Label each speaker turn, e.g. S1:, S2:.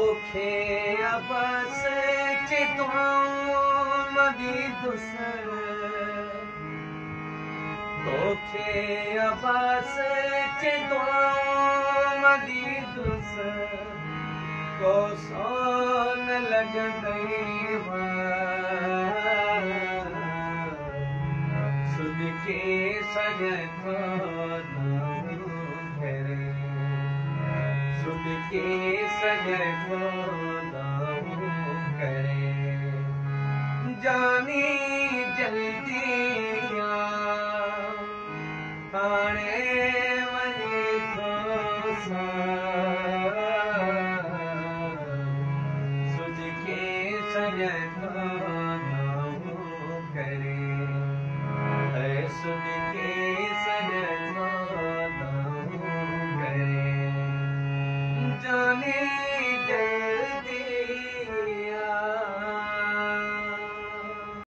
S1: तोखे अबस के दुआओं मगी दुसर तोखे अबस के दुआओं मगी दुसर को सोन लग गई सुन के सजतो सुन के सजतो करे जानी जल्दी हाणे वञे थो सुन के सजतो करे सुन के सजतो करे जाने